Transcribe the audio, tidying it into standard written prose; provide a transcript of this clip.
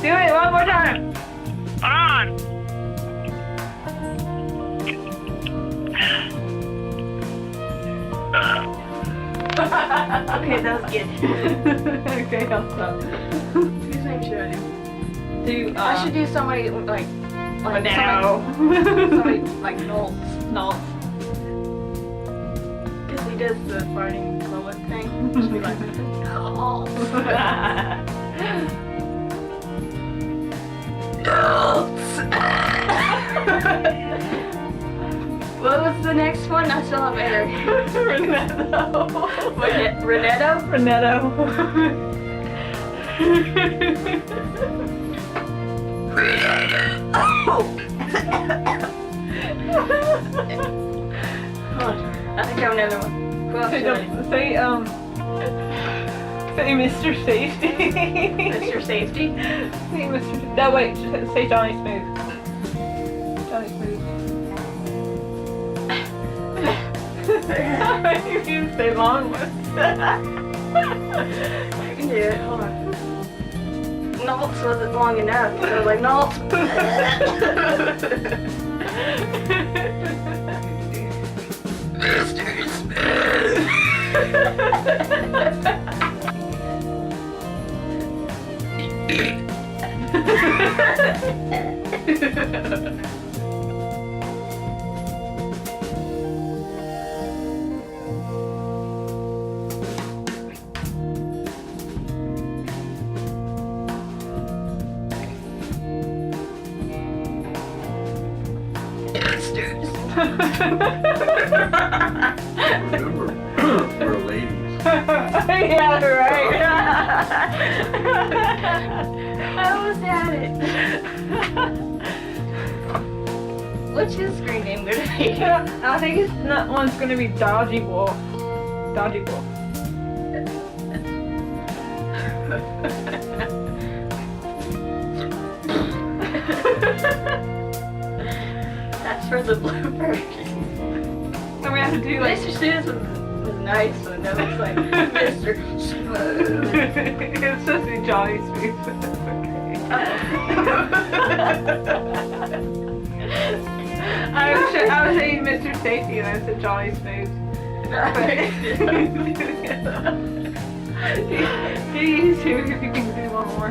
Do it one more time. On. Okay, that was good. Okay, I'll stop. Whose name should I do? Do I should do somebody like no. somebody like Knowles. No. Because he does the farting Chloe thing. Should be like, Knowles. What was the next one? I still have Eric. Renetto. Renetto? Renetto. I think I have another one. Who else should I do? Say Mr. Safety. Mr. Safety? Say Mr. No, wait, say Johnny Smooth. Johnny Smooth. You say long ones. I can do it. Hold on. Knowles wasn't long enough. So I was like, Knowles. Mr. Remember, we're ladies. Yeah, right. I almost had it. What's his screen name gonna be? I think that one's gonna be Dodgy Wolf. Dodgy Wolf. That's for the blooper. And we have to do like. Mr. Smooth was nice, but that was like Mr. Smooth. It's just be Johnny Smooth, but that's okay. I was saying Mr. Safety and I said Johnny Smooth. Do you see if you can do one more?